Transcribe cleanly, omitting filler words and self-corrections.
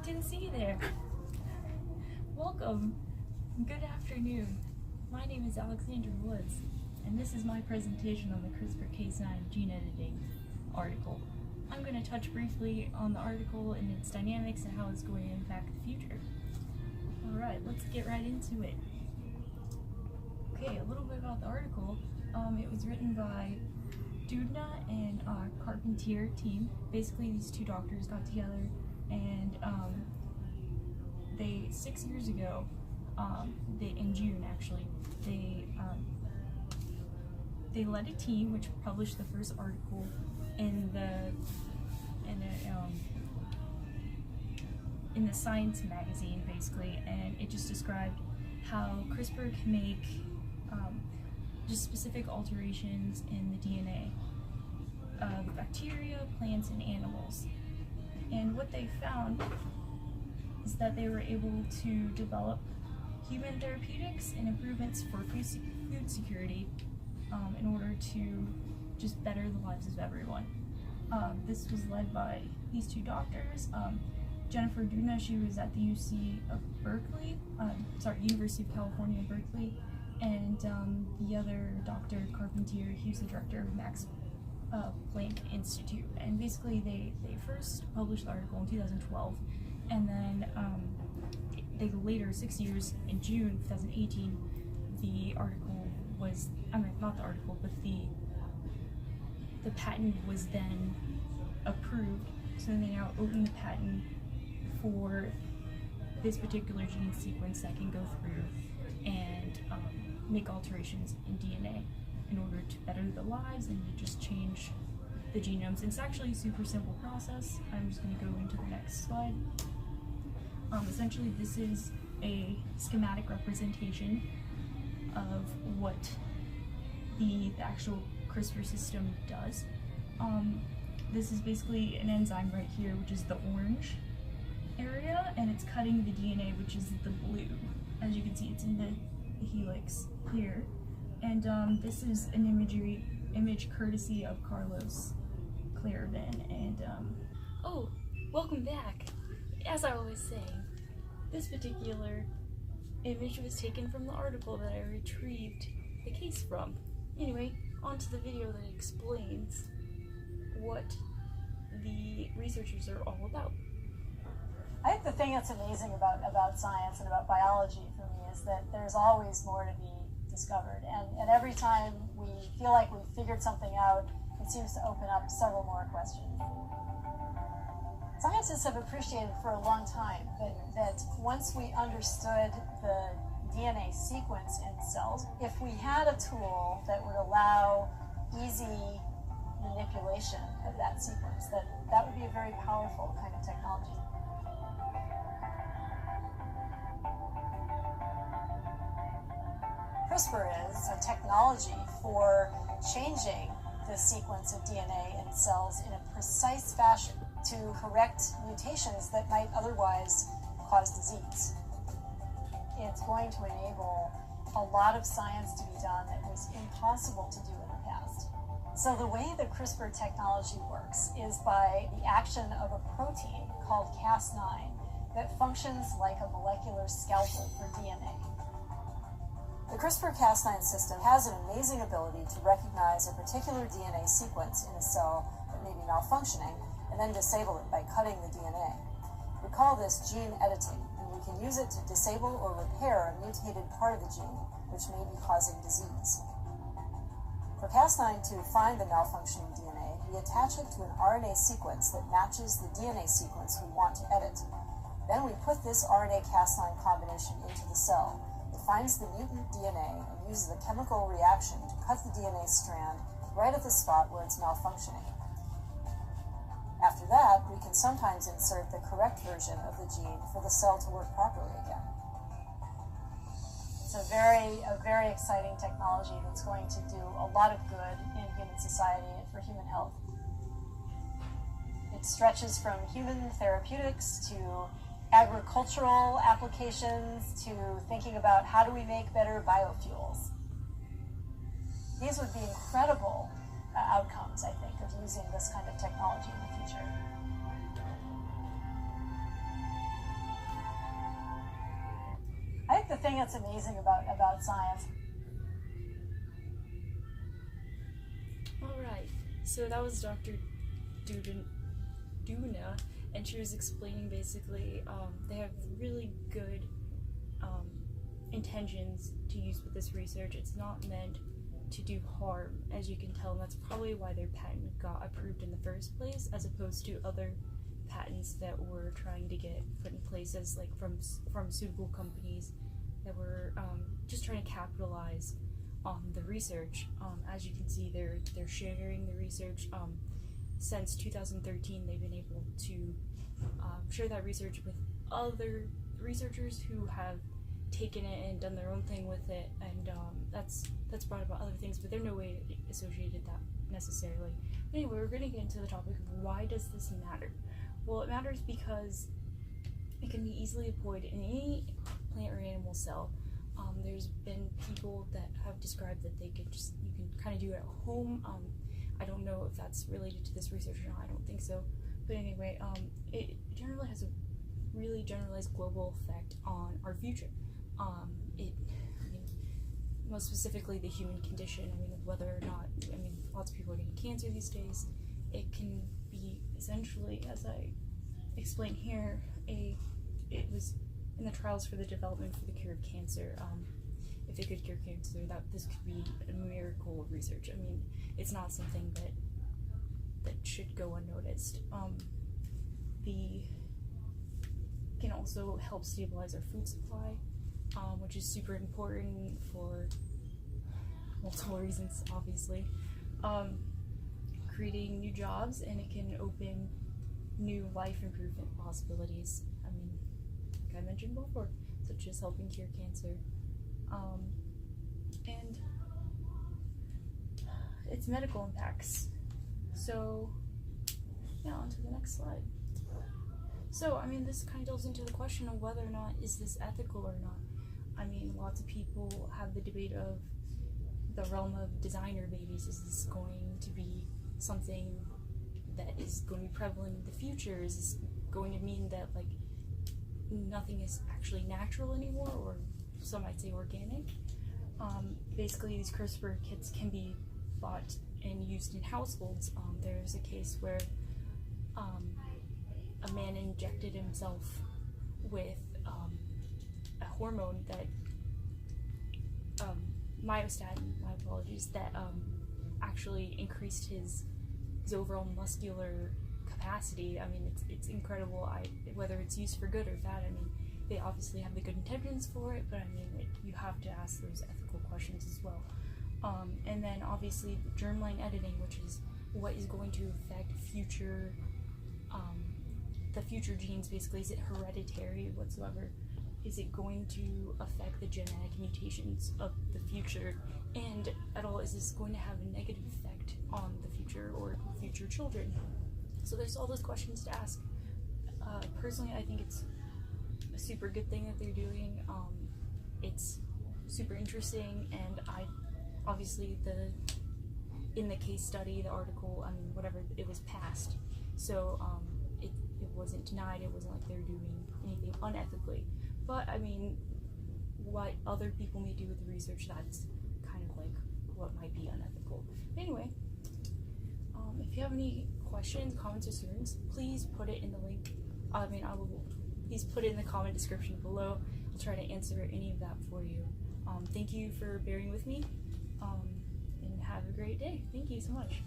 Didn't see you there. Welcome. Good afternoon. My name is Alexandra Woods, and this is my presentation on the CRISPR-Cas9 gene editing article. I'm going to touch briefly on the article and its dynamics and how it's going to impact the future. Alright, let's get right into it. Okay, a little bit about the article. It was written by Doudna and Carpentier team. Basically, these two doctors got together and they 6 years ago, in June actually, they led a team which published the first article in the Science magazine, basically, and it just described how CRISPR can make just specific alterations in the DNA of bacteria, plants, and animals. And what they found is that they were able to develop human therapeutics and improvements for food security in order to just better the lives of everyone. This was led by these two doctors. Jennifer Doudna, she was at the University of California in Berkeley, and the other Dr. Carpentier, he was the director of Max Planck Institute. And basically they first published the article in 2012, and then they later, 6 years, in June 2018, the article was, not the article, but the patent was then approved, so they now own the patent for this particular gene sequence that can go through and make alterations in DNA in order to better the lives and to just change the genomes. It's actually a super simple process. I'm just going to go into the next slide. Essentially, this is a schematic representation of what the actual CRISPR system does. This is basically an enzyme right here, which is the orange area, and it's cutting the DNA, which is the blue. As you can see, it's in the helix here. And this is an image courtesy of Carlos Claravan. And oh, welcome back. As I was saying, this particular image was taken from the article that I retrieved the case from. Anyway, on to the video that explains what the researchers are all about. I think the thing that's amazing about science and about biology for me is that there's always more to be discovered. And every time we feel like we've figured something out, it seems to open up several more questions. Scientists have appreciated for a long time that once we understood the DNA sequence in cells, if we had a tool that would allow easy manipulation of that sequence, that would be a very powerful kind of technology. CRISPR is a technology for changing the sequence of DNA in cells in a precise fashion to correct mutations that might otherwise cause disease. It's going to enable a lot of science to be done that was impossible to do in the past. So the way the CRISPR technology works is by the action of a protein called Cas9 that functions like a molecular scalpel for DNA. The CRISPR-Cas9 system has an amazing ability to recognize a particular DNA sequence in a cell that may be malfunctioning and then disable it by cutting the DNA. We call this gene editing, and we can use it to disable or repair a mutated part of the gene which may be causing disease. For Cas9 to find the malfunctioning DNA, we attach it to an RNA sequence that matches the DNA sequence we want to edit. Then we put this RNA-Cas9 combination into the cell. It finds the mutant DNA and uses a chemical reaction to cut the DNA strand right at the spot where it's malfunctioning. After that, we can sometimes insert the correct version of the gene for the cell to work properly again. It's a very exciting technology that's going to do a lot of good in human society and for human health. It stretches from human therapeutics to agricultural applications to thinking about how do we make better biofuels. These would be incredible outcomes, I think, of using this kind of technology in the future. the thing that's amazing about science. All right, so that was Dr. Duna, and she was explaining basically they have really good intentions to use with this research. It's not meant to do harm, as you can tell, and that's probably why their patent got approved in the first place, as opposed to other patents that were trying to get put in place as like from pharmaceutical companies that were just trying to capitalize on the research. As you can see, they're sharing the research. Since 2013, they've been able to share that research with other researchers who have taken it and done their own thing with it, and that's brought about other things, but they're no way associated that necessarily. But anyway, we're going to get into the topic of why does this matter? Well, it matters because it can be easily employed in any plant or animal cell. There's been people that have described that you can kind of do it at home. I don't know if that's related to this research or not. I don't think so. But anyway, it generally has a really generalized global effect on our future. Most specifically the human condition. Whether or not, lots of people are getting cancer these days. It can be essentially, as I explain here, it was in the trials for the development for the cure of cancer. If it could cure cancer, this could be a miracle of research. It's not something that should go unnoticed. Can also help stabilize our food supply, which is super important for multiple reasons, obviously. Creating new jobs, and it can open new life improvement possibilities. Like I mentioned before, such as helping cure cancer. And its medical impacts. So, yeah, on to the next slide. So, this kind of delves into the question of whether or not is this ethical or not. Lots of people have the debate of the realm of designer babies. Is this going to be something that is going to be prevalent in the future? Is this going to mean that, like, nothing is actually natural anymore, or some might say organic? Basically, these CRISPR kits can be bought and used in households. There's a case where a man injected himself with a hormone that myostatin, my apologies, that actually increased his overall muscular capacity. It's incredible. Whether it's used for good or bad, they obviously have the good intentions for it, but you have to ask those ethical questions as well. And then obviously germline editing, which is what is going to affect future, the future genes. Basically, is it hereditary whatsoever? Is it going to affect the genetic mutations of the future? And at all, is this going to have a negative effect on the future or future children? So there's all those questions to ask. Personally, I think it's a super good thing that they're doing. It's super interesting, and obviously in the case study, the article, whatever, it was passed. So it wasn't denied. It wasn't like they're doing anything unethically. But what other people may do with the research, that's kind of like what might be unethical. Anyway, if you have any questions, comments, or concerns, please put it in the link. Please put it in the comment description below. I'll try to answer any of that for you. Thank you for bearing with me, and have a great day. Thank you so much.